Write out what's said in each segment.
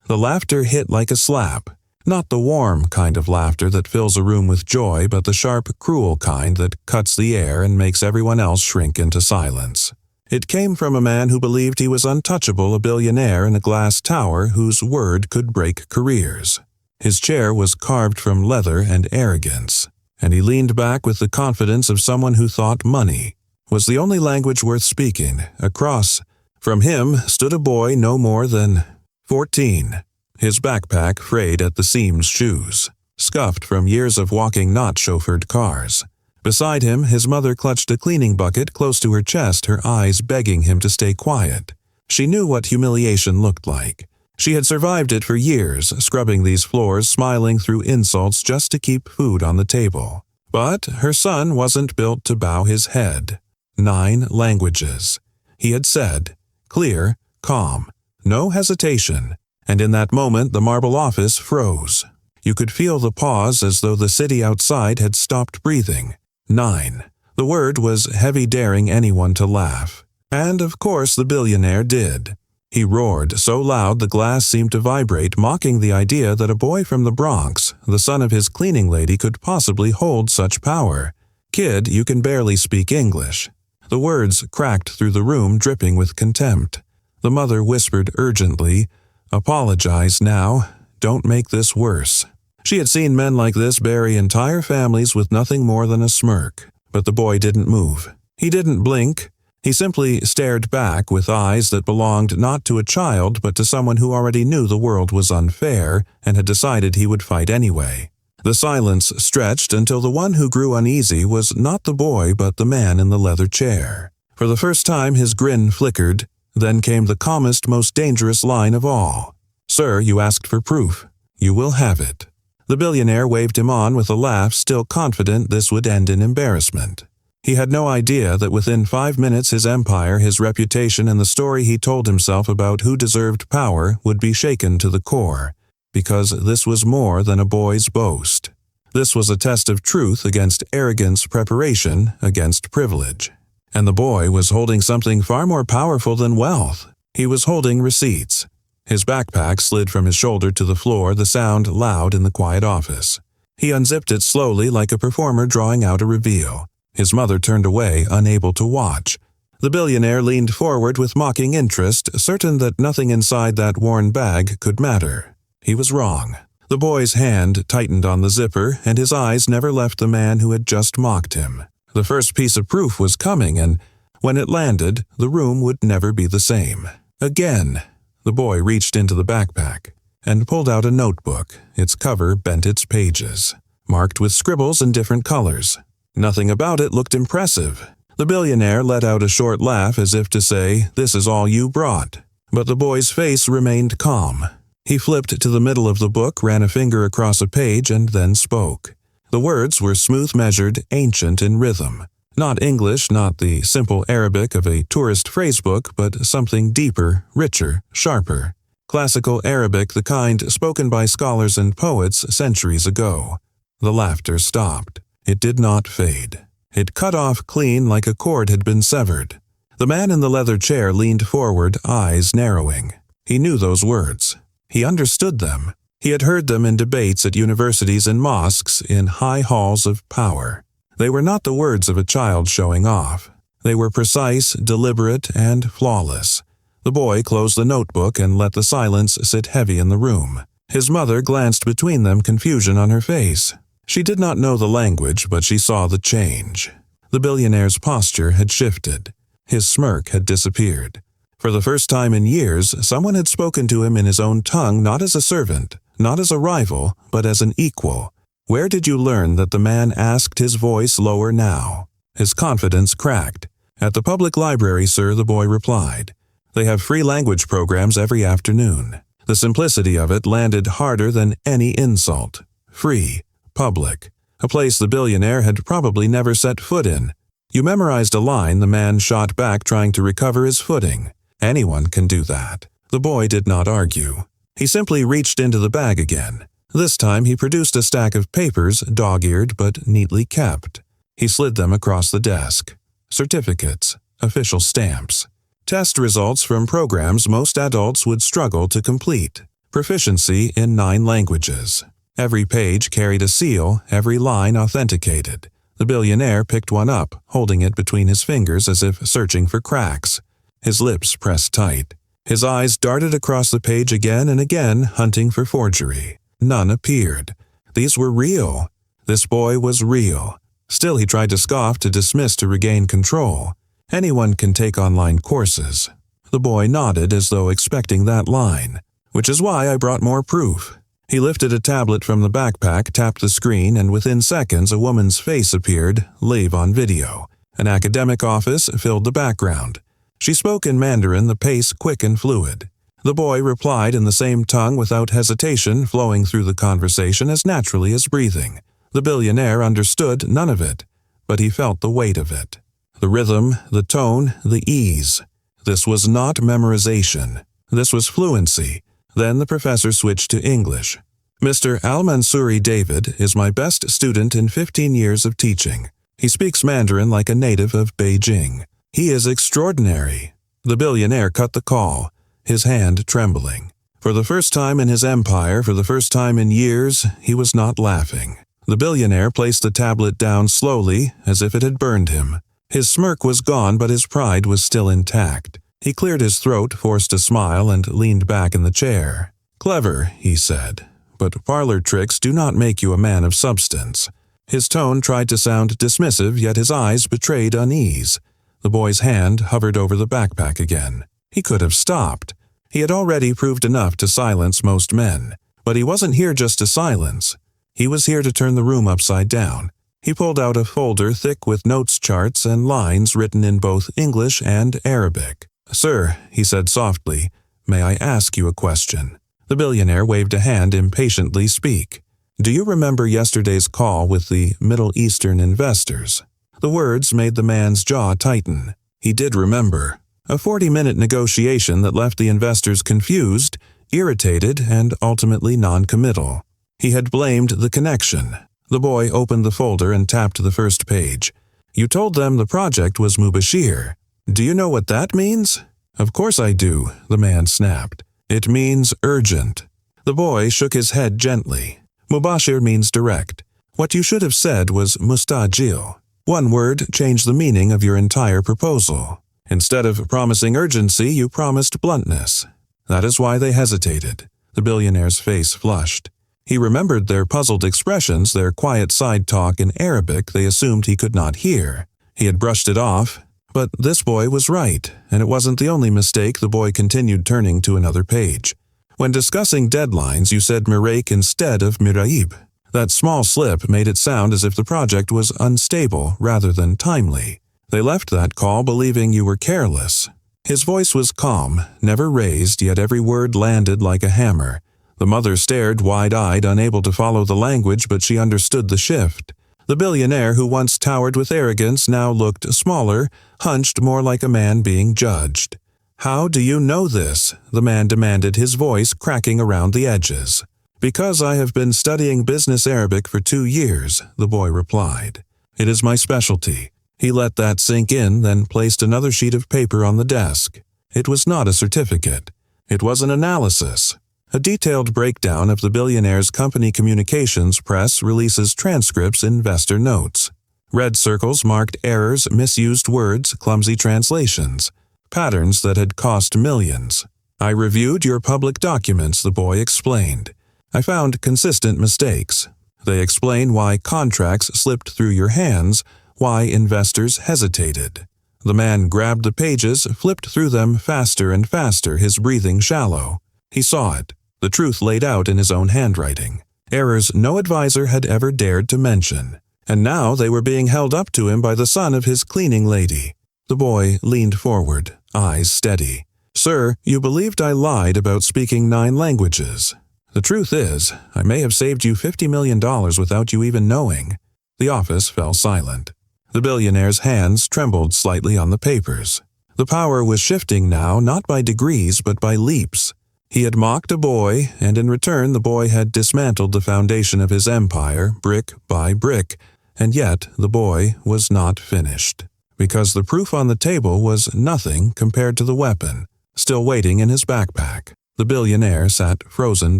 The laughter hit like a slap. Not the warm kind of laughter that fills a room with joy, but the sharp, cruel kind that cuts the air and makes everyone else shrink into silence. It came from a man who believed he was untouchable, a billionaire in a glass tower whose word could break careers. His chair was carved from leather and arrogance, and he leaned back with the confidence of someone who thought money was the only language worth speaking. Across from him stood a boy no more than 14. His backpack frayed at the seams, shoes scuffed from years of walking not chauffeured cars. Beside him, his mother clutched a cleaning bucket close to her chest, her eyes begging him to stay quiet. She knew what humiliation looked like. She had survived it for years, scrubbing these floors, smiling through insults just to keep food on the table. But her son wasn't built to bow his head. 9 languages. He had said, clear, calm, no hesitation. And in that moment, the marble office froze. You could feel the pause as though the city outside had stopped breathing. 9. The word was heavy, daring anyone to laugh. And of course the billionaire did. He roared so loud the glass seemed to vibrate, mocking the idea that a boy from the Bronx, the son of his cleaning lady, could possibly hold such power. Kid, you can barely speak English. The words cracked through the room, dripping with contempt. The mother whispered urgently, apologize now. Don't make this worse. She had seen men like this bury entire families with nothing more than a smirk. But the boy didn't move. He didn't blink. He simply stared back with eyes that belonged not to a child but to someone who already knew the world was unfair and had decided he would fight anyway. The silence stretched until the one who grew uneasy was not the boy but the man in the leather chair. For the first time his grin flickered. Then came the calmest, most dangerous line of all. Sir, you asked for proof. You will have it. The billionaire waved him on with a laugh, still confident this would end in embarrassment. He had no idea that within 5 minutes his empire, his reputation, and the story he told himself about who deserved power would be shaken to the core, because this was more than a boy's boast. This was a test of truth against arrogance, preparation against privilege. And the boy was holding something far more powerful than wealth. He was holding receipts. His backpack slid from his shoulder to the floor, the sound loud in the quiet office. He unzipped it slowly like a performer drawing out a reveal. His mother turned away, unable to watch. The billionaire leaned forward with mocking interest, certain that nothing inside that worn bag could matter. He was wrong. The boy's hand tightened on the zipper, and his eyes never left the man who had just mocked him. The first piece of proof was coming, and when it landed, the room would never be the same. Again, the boy reached into the backpack and pulled out a notebook. Its cover bent its pages, marked with scribbles in different colors. Nothing about it looked impressive. The billionaire let out a short laugh as if to say, "This is all you brought." But the boy's face remained calm. He flipped to the middle of the book, ran a finger across a page, and then spoke. The words were smooth measured, ancient in rhythm. Not English, not the simple Arabic of a tourist phrasebook, but something deeper, richer, sharper. Classical Arabic, the kind spoken by scholars and poets centuries ago. The laughter stopped. It did not fade. It cut off clean like a cord had been severed. The man in the leather chair leaned forward, eyes narrowing. He knew those words. He understood them. He had heard them in debates at universities and mosques, in high halls of power. They were not the words of a child showing off. They were precise, deliberate, and flawless. The boy closed the notebook and let the silence sit heavy in the room. His mother glanced between them, confusion on her face. She did not know the language, but she saw the change. The billionaire's posture had shifted. His smirk had disappeared. For the first time in years, someone had spoken to him in his own tongue, not as a servant, not as a rival, but as an equal. Where did you learn that the man asked, his voice lower now? His confidence cracked. At the public library, sir, the boy replied. They have free language programs every afternoon. The simplicity of it landed harder than any insult. Free, public, a place the billionaire had probably never set foot in. You memorized a line, the man shot back, trying to recover his footing. Anyone can do that. The boy did not argue. He simply reached into the bag again. This time he produced a stack of papers, dog-eared but neatly kept. He slid them across the desk. Certificates, official stamps, test results from programs most adults would struggle to complete. Proficiency in 9 languages. Every page carried a seal, every line authenticated. The billionaire picked one up, holding it between his fingers as if searching for cracks. His lips pressed tight. His eyes darted across the page again and again, hunting for forgery. None appeared. These were real. This boy was real. Still he tried to scoff, to dismiss, to regain control. Anyone can take online courses. The boy nodded as though expecting that line. Which is why I brought more proof. He lifted a tablet from the backpack, tapped the screen, and within seconds a woman's face appeared, live on video. An academic office filled the background. She spoke in Mandarin, the pace quick and fluid. The boy replied in the same tongue without hesitation, flowing through the conversation as naturally as breathing. The billionaire understood none of it, but he felt the weight of it. The rhythm, the tone, the ease. This was not memorization. This was fluency. Then the professor switched to English. Mr. Al-Mansuri David is my best student in 15 years of teaching. He speaks Mandarin like a native of Beijing. He is extraordinary. The billionaire cut the call, his hand trembling. For the first time in his empire, for the first time in years, he was not laughing. The billionaire placed the tablet down slowly, as if it had burned him. His smirk was gone, but his pride was still intact. He cleared his throat, forced a smile, and leaned back in the chair. "Clever," he said, "but parlor tricks do not make you a man of substance." His tone tried to sound dismissive, yet his eyes betrayed unease. The boy's hand hovered over the backpack again. He could have stopped. He had already proved enough to silence most men. But he wasn't here just to silence. He was here to turn the room upside down. He pulled out a folder thick with notes, charts, and lines written in both English and Arabic. "Sir," he said softly, "may I ask you a question?" The billionaire waved a hand impatiently. "Speak. Do you remember yesterday's call with the Middle Eastern investors?" The words made the man's jaw tighten. He did remember. A 40-minute negotiation that left the investors confused, irritated, and ultimately non-committal. He had blamed the connection. The boy opened the folder and tapped the first page. "You told them the project was Mubashir. Do you know what that means?" "Of course I do," the man snapped. "It means urgent." The boy shook his head gently. "Mubashir means direct. What you should have said was mustajil. One word changed the meaning of your entire proposal. Instead of promising urgency, you promised bluntness. That is why they hesitated." The billionaire's face flushed. He remembered their puzzled expressions, their quiet side talk in Arabic they assumed he could not hear. He had brushed it off. But this boy was right, and it wasn't the only mistake. The boy continued, turning to another page. "When discussing deadlines, you said Miraik instead of Miraib. That small slip made it sound as if the project was unstable rather than timely. They left that call believing you were careless." His voice was calm, never raised, yet every word landed like a hammer. The mother stared wide-eyed, unable to follow the language, but she understood the shift. The billionaire, who once towered with arrogance, now looked smaller, hunched more like a man being judged. "How do you know this?" the man demanded, his voice cracking around the edges. "Because I have been studying business Arabic for 2 years, the boy replied. "It is my specialty." He let that sink in, then placed another sheet of paper on the desk. It was not a certificate. It was an analysis. A detailed breakdown of the billionaire's company communications press releases, transcripts, investor notes. Red circles marked errors, misused words, clumsy translations, patterns that had cost millions. "I reviewed your public documents," the boy explained. "I found consistent mistakes. They explain why contracts slipped through your hands, why investors hesitated." The man grabbed the pages, flipped through them faster and faster, his breathing shallow. He saw it. The truth laid out in his own handwriting. Errors no advisor had ever dared to mention. And now they were being held up to him by the son of his cleaning lady. The boy leaned forward, eyes steady. "Sir, you believed I lied about speaking 9 languages. The truth is, I may have saved you $50 million without you even knowing." The office fell silent. The billionaire's hands trembled slightly on the papers. The power was shifting now, not by degrees but by leaps. He had mocked a boy, and in return the boy had dismantled the foundation of his empire, brick by brick, and yet the boy was not finished. Because the proof on the table was nothing compared to the weapon, still waiting in his backpack. The billionaire sat frozen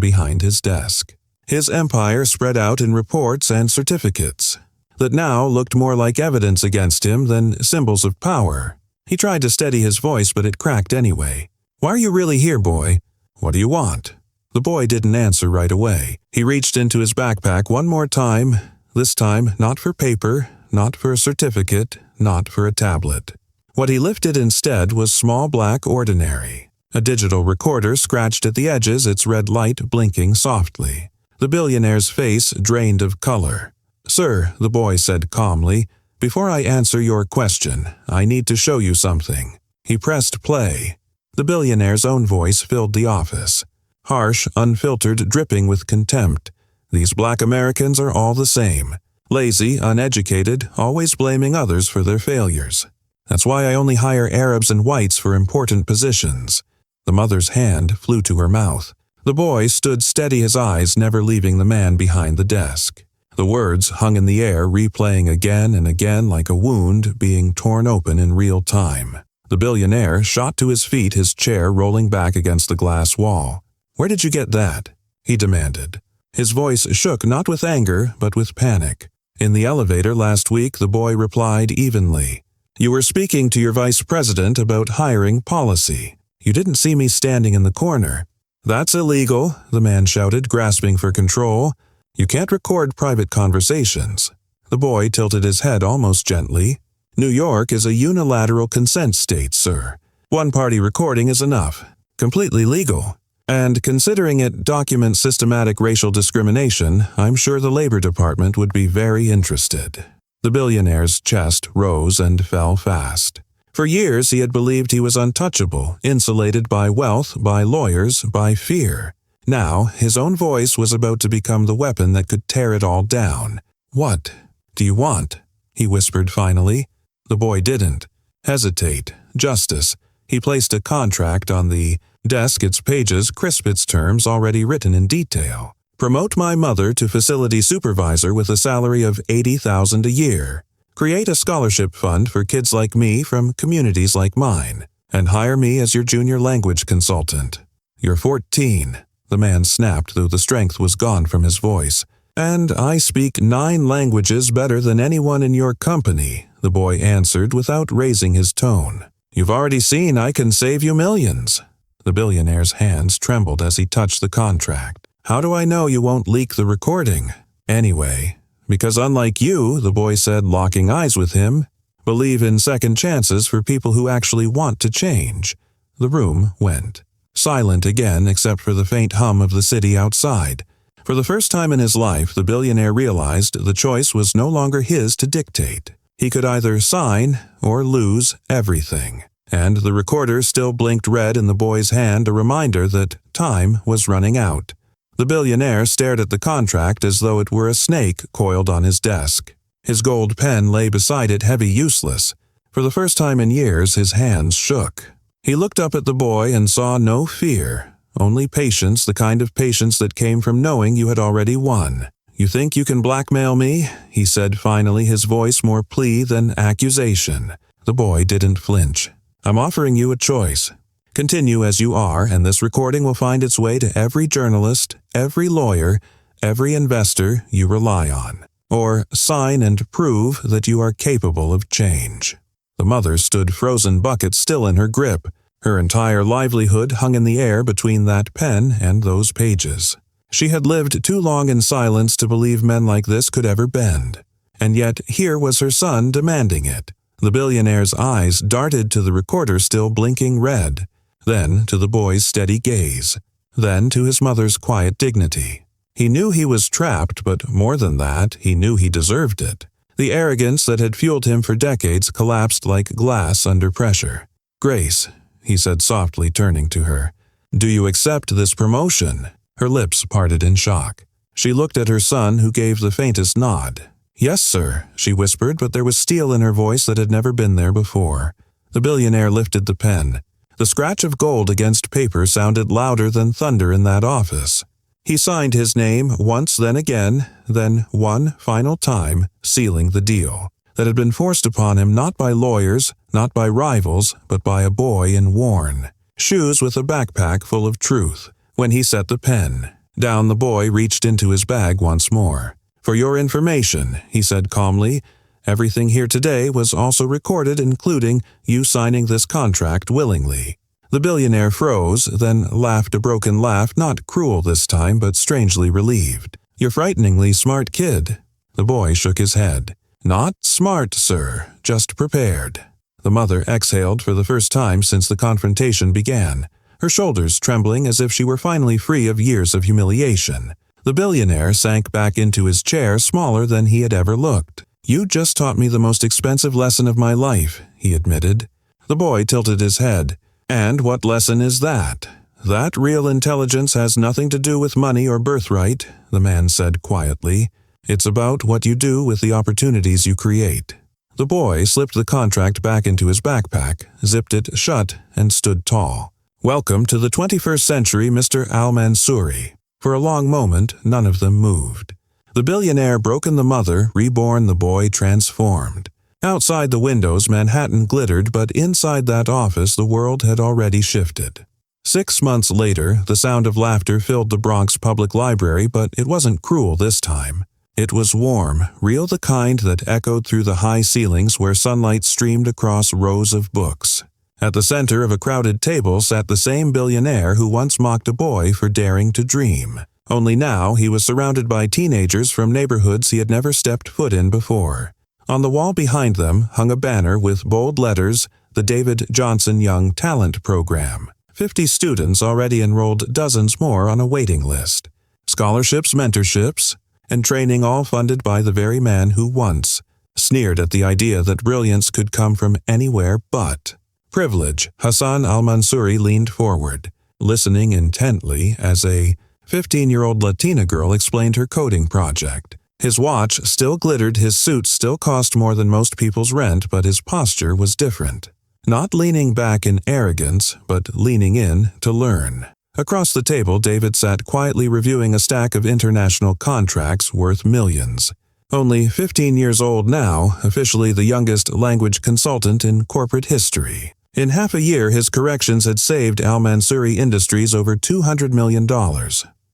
behind his desk. His empire spread out in reports and certificates that now looked more like evidence against him than symbols of power. He tried to steady his voice, but it cracked anyway. "Why are you really here, boy? What do you want?" The boy didn't answer right away. He reached into his backpack one more time, this time not for paper, not for a certificate, not for a tablet. What he lifted instead was small black ordinary. A digital recorder scratched at the edges, its red light blinking softly. The billionaire's face drained of color. "Sir," the boy said calmly, "before I answer your question, I need to show you something." He pressed play. The billionaire's own voice filled the office. Harsh, unfiltered, dripping with contempt. "These black Americans are all the same. Lazy, uneducated, always blaming others for their failures. That's why I only hire Arabs and whites for important positions." The mother's hand flew to her mouth. The boy stood steady, his eyes never leaving the man behind the desk. The words hung in the air, replaying again and again like a wound being torn open in real time. The billionaire shot to his feet, his chair rolling back against the glass wall. "Where did you get that?" he demanded. His voice shook not with anger, but with panic. "In the elevator last week," the boy replied evenly. "You were speaking to your vice president about hiring policy. You didn't see me standing in the corner." "That's illegal," the man shouted, grasping for control. "You can't record private conversations." The boy tilted his head almost gently. "New York is a unilateral consent state, sir. One-party recording is enough. Completely legal. And considering it documents systematic racial discrimination, I'm sure the Labor Department would be very interested." The billionaire's chest rose and fell fast. For years he had believed he was untouchable, insulated by wealth, by lawyers, by fear. Now his own voice was about to become the weapon that could tear it all down. "What do you want?" he whispered finally. The boy didn't hesitate. Justice. He placed a contract on the desk, its pages crisp, its terms already written in detail. "Promote my mother to facility supervisor with a salary of $80,000 a year. Create a scholarship fund for kids like me from communities like mine, and hire me as your junior language consultant." "You're 14, the man snapped, though the strength was gone from his voice. "And I speak 9 languages better than anyone in your company," the boy answered without raising his tone. "You've already seen I can save you millions." The billionaire's hands trembled as he touched the contract. "How do I know you won't leak the recording?" "Anyway, because unlike you," the boy said, locking eyes with him, "believe in second chances for people who actually want to change." The room went silent again, except for the faint hum of the city outside. For the first time in his life, the billionaire realized the choice was no longer his to dictate. He could either sign or lose everything. And the recorder still blinked red in the boy's hand, a reminder that time was running out. The billionaire stared at the contract as though it were a snake coiled on his desk. His gold pen lay beside it, heavy, useless. For the first time in years, his hands shook. He looked up at the boy and saw no fear, only patience, the kind of patience that came from knowing you had already won. "You think you can blackmail me?" he said finally, his voice more plea than accusation. The boy didn't flinch. "I'm offering you a choice. Continue as you are, and this recording will find its way to every journalist, every lawyer, every investor you rely on. Or sign and prove that you are capable of change." The mother stood frozen, bucket still in her grip. Her entire livelihood hung in the air between that pen and those pages. She had lived too long in silence to believe men like this could ever bend. And yet here was her son demanding it. The billionaire's eyes darted to the recorder still blinking red, then to the boy's steady gaze, then to his mother's quiet dignity. He knew he was trapped, but more than that, he knew he deserved it. The arrogance that had fueled him for decades collapsed like glass under pressure. "Grace," he said softly, turning to her, "do you accept this promotion?" Her lips parted in shock. She looked at her son, who gave the faintest nod. "Yes, sir," she whispered, but there was steel in her voice that had never been there before. The billionaire lifted the pen. The scratch of gold against paper sounded louder than thunder in that office. He signed his name once, then again, then one final time, sealing the deal that had been forced upon him not by lawyers, not by rivals, but by a boy in Warren. shoes with a backpack full of truth. When he set the pen down, the boy reached into his bag once more. "For your information," he said calmly, "everything here today was also recorded, including you signing this contract willingly." The billionaire froze, then laughed a broken laugh, not cruel this time, but strangely relieved. "You're frighteningly smart, kid." The boy shook his head. "Not smart, sir, just prepared." The mother exhaled for the first time since the confrontation began, her shoulders trembling as if she were finally free of years of humiliation. The billionaire sank back into his chair, smaller than he had ever looked. "You just taught me the most expensive lesson of my life," he admitted. The boy tilted his head. "And what lesson is that?" "That real intelligence has nothing to do with money or birthright," the man said quietly. "It's about what you do with the opportunities you create." The boy slipped the contract back into his backpack, zipped it shut, and stood tall. "Welcome to the 21st century, Mr. Al-Mansouri." For a long moment, none of them moved. The billionaire broken the mother, reborn the boy transformed. Outside the windows, Manhattan glittered, but inside that office, the world had already shifted. 6 months later, the sound of laughter filled the Bronx Public Library, but it wasn't cruel this time. It was warm, real, the kind that echoed through the high ceilings where sunlight streamed across rows of books. At the center of a crowded table sat the same billionaire who once mocked a boy for daring to dream. Only now he was surrounded by teenagers from neighborhoods he had never stepped foot in before. On the wall behind them hung a banner with bold letters, "The David Johnson Young Talent Program." 50 students already enrolled, dozens more on a waiting list. Scholarships, mentorships, and training, all funded by the very man who once sneered at the idea that brilliance could come from anywhere but privilege. Hassan al-Mansouri leaned forward, listening intently as a 15-year-old Latina girl explained her coding project. His watch still glittered, his suit still cost more than most people's rent, but his posture was different. Not leaning back in arrogance, but leaning in to learn. Across the table, David sat quietly reviewing a stack of international contracts worth millions. Only 15 years old now, officially the youngest language consultant in corporate history. In half a year, his corrections had saved Al-Mansouri Industries over $200 million.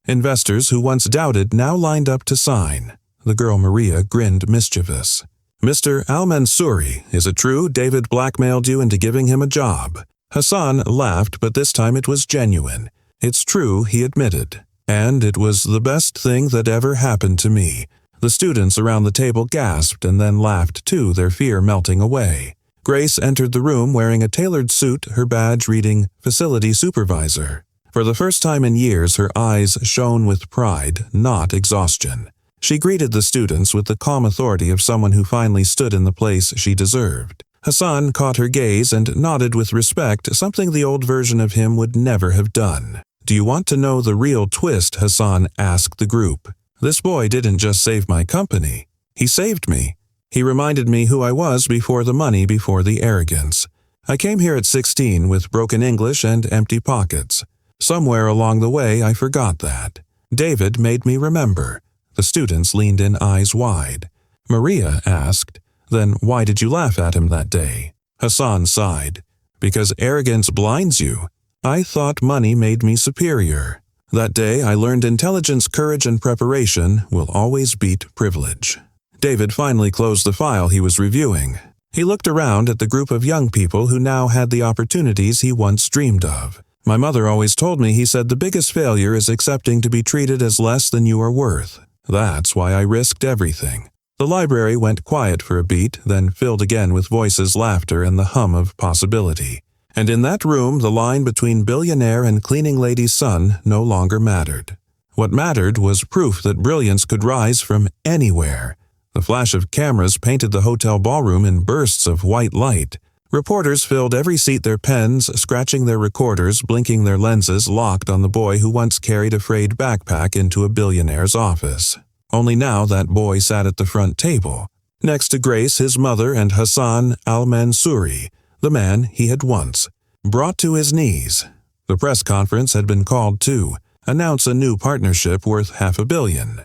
Investors who once doubted now lined up to sign. The girl Maria grinned mischievous. "Mr. Al-Mansouri, is it true David blackmailed you into giving him a job?" Hassan laughed, but this time it was genuine. "It's true," he admitted. "And it was the best thing that ever happened to me." The students around the table gasped and then laughed too, their fear melting away. Grace entered the room wearing a tailored suit, her badge reading Facility Supervisor. For the first time in years, her eyes shone with pride, not exhaustion. She greeted the students with the calm authority of someone who finally stood in the place she deserved. Hassan caught her gaze and nodded with respect, something the old version of him would never have done. "Do you want to know the real twist?" Hassan asked the group. "This boy didn't just save my company. He saved me. He reminded me who I was before the money, before the arrogance. I came here at 16 with broken English and empty pockets. Somewhere along the way, I forgot that. David made me remember." The students leaned in, eyes wide. Maria asked, "Then why did you laugh at him that day?" Hassan sighed. "Because arrogance blinds you. I thought money made me superior. That day I learned intelligence, courage, and preparation will always beat privilege." David finally closed the file he was reviewing. He looked around at the group of young people who now had the opportunities he once dreamed of. "My mother always told me," he said, "the biggest failure is accepting to be treated as less than you are worth. That's why I risked everything." The library went quiet for a beat, then filled again with voices, laughter, and the hum of possibility. And in that room, the line between billionaire and cleaning lady's son no longer mattered. What mattered was proof that brilliance could rise from anywhere. The flash of cameras painted the hotel ballroom in bursts of white light. Reporters filled every seat, their pens scratching their recorders, blinking their lenses locked on the boy who once carried a frayed backpack into a billionaire's office. Only now that boy sat at the front table, next to Grace, his mother, and Hassan al-Mansouri, the man he had once brought to his knees. The press conference had been called to announce a new partnership worth $500 million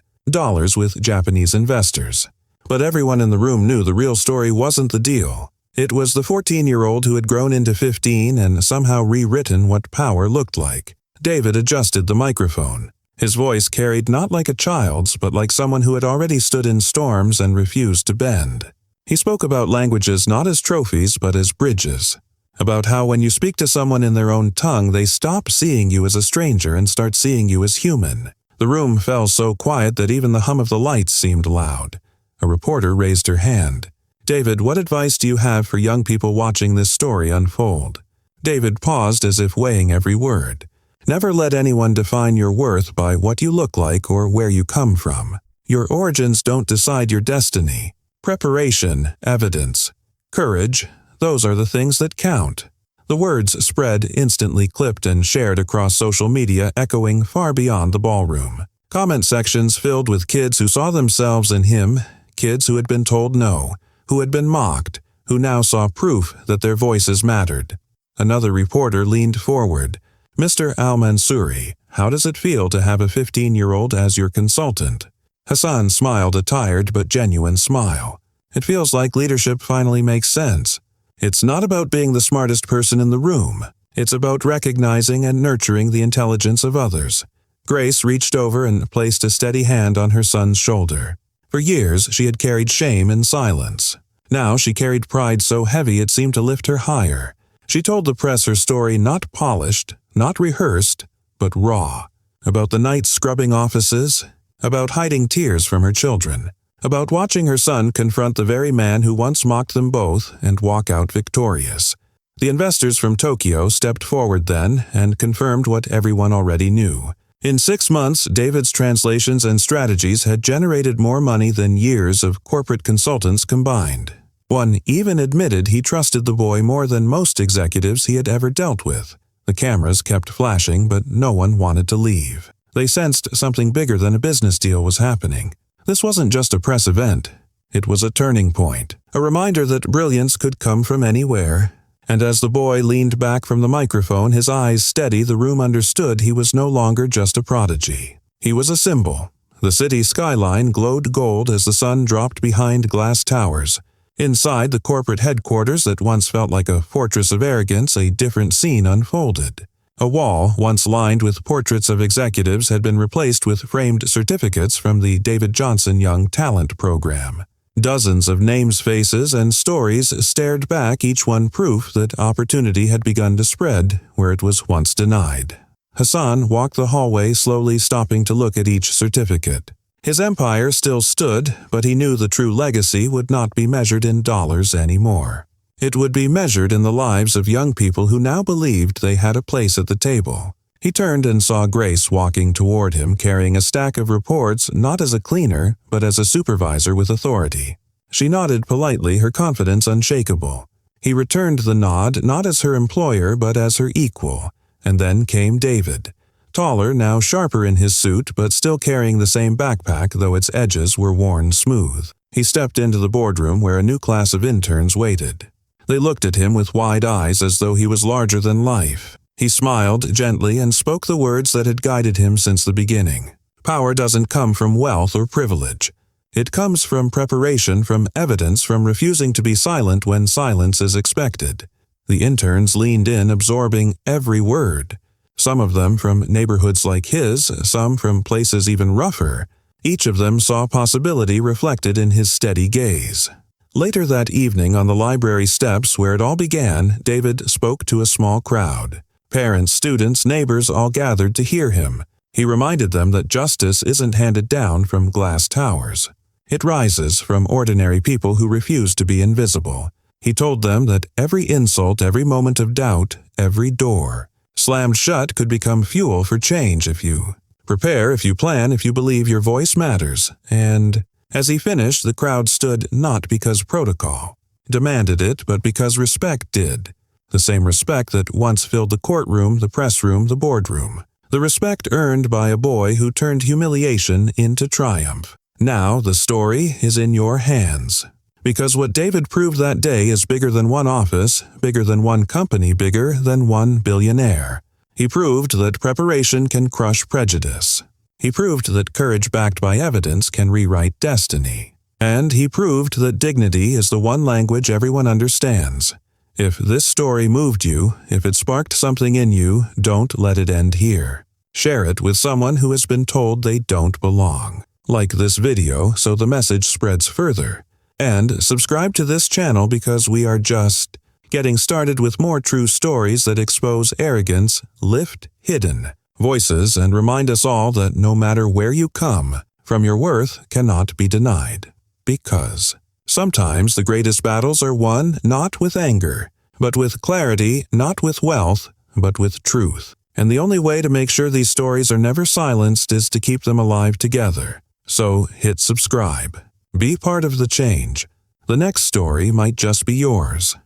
with Japanese investors. But everyone in the room knew the real story wasn't the deal. It was the 14-year-old who had grown into 15 and somehow rewritten what power looked like. David adjusted the microphone. His voice carried not like a child's, but like someone who had already stood in storms and refused to bend. He spoke about languages not as trophies, but as bridges. About how when you speak to someone in their own tongue, they stop seeing you as a stranger and start seeing you as human. The room fell so quiet that even the hum of the lights seemed loud. A reporter raised her hand. "David, what advice do you have for young people watching this story unfold?" David paused as if weighing every word. "Never let anyone define your worth by what you look like or where you come from. Your origins don't decide your destiny. Preparation, evidence, courage, those are the things that count." The words spread, instantly clipped and shared across social media, echoing far beyond the ballroom. Comment sections filled with kids who saw themselves in him, kids who had been told no, who had been mocked, who now saw proof that their voices mattered. Another reporter leaned forward. "Mr. Al-Mansouri, how does it feel to have a 15-year-old as your consultant?" Hassan smiled a tired but genuine smile. "It feels like leadership finally makes sense. It's not about being the smartest person in the room. It's about recognizing and nurturing the intelligence of others." Grace reached over and placed a steady hand on her son's shoulder. For years, she had carried shame in silence. Now she carried pride so heavy it seemed to lift her higher. She told the press her story not polished, not rehearsed, but raw. About the night scrubbing offices, about hiding tears from her children, about watching her son confront the very man who once mocked them both and walk out victorious. The investors from Tokyo stepped forward then and confirmed what everyone already knew. In 6 months, David's translations and strategies had generated more money than years of corporate consultants combined. One even admitted he trusted the boy more than most executives he had ever dealt with. The cameras kept flashing, but no one wanted to leave. They sensed something bigger than a business deal was happening. This wasn't just a press event. It was a turning point, a reminder that brilliance could come from anywhere. And as the boy leaned back from the microphone, his eyes steady, the room understood he was no longer just a prodigy. He was a symbol. The city skyline glowed gold as the sun dropped behind glass towers. Inside the corporate headquarters that once felt like a fortress of arrogance, a different scene unfolded. A wall, once lined with portraits of executives, had been replaced with framed certificates from the David Johnson Young Talent Program. Dozens of names, faces, and stories stared back, each one proof that opportunity had begun to spread where it was once denied. Hassan walked the hallway, slowly stopping to look at each certificate. His empire still stood, but he knew the true legacy would not be measured in dollars anymore. It would be measured in the lives of young people who now believed they had a place at the table. He turned and saw Grace walking toward him, carrying a stack of reports, not as a cleaner, but as a supervisor with authority. She nodded politely, her confidence unshakable. He returned the nod, not as her employer, but as her equal. And then came David. Taller, now sharper in his suit, but still carrying the same backpack, though its edges were worn smooth. He stepped into the boardroom where a new class of interns waited. They looked at him with wide eyes as though he was larger than life. He smiled gently and spoke the words that had guided him since the beginning. Power doesn't come from wealth or privilege. It comes from preparation, from evidence, from refusing to be silent when silence is expected. The interns leaned in, absorbing every word. Some of them from neighborhoods like his, some from places even rougher. Each of them saw possibility reflected in his steady gaze. Later that evening, on the library steps where it all began, David spoke to a small crowd. Parents, students, neighbors all gathered to hear him. He reminded them that justice isn't handed down from glass towers. It rises from ordinary people who refuse to be invisible. He told them that every insult, every moment of doubt, every door slammed shut could become fuel for change if you prepare, if you plan, if you believe your voice matters. And as he finished, the crowd stood not because protocol demanded it, but because respect did. The same respect that once filled the courtroom, the press room, the boardroom. The respect earned by a boy who turned humiliation into triumph. Now the story is in your hands. Because what David proved that day is bigger than one office, bigger than one company, bigger than one billionaire. He proved that preparation can crush prejudice. He proved that courage backed by evidence can rewrite destiny. And he proved that dignity is the one language everyone understands. If this story moved you, if it sparked something in you, don't let it end here. Share it with someone who has been told they don't belong. Like this video so the message spreads further. And subscribe to this channel because we are just getting started with more true stories that expose arrogance, lift hidden voices, and remind us all that no matter where you come from, your worth cannot be denied. Because sometimes the greatest battles are won not with anger, but with clarity, not with wealth, but with truth. And the only way to make sure these stories are never silenced is to keep them alive together. So hit subscribe. Be part of the change. The next story might just be yours.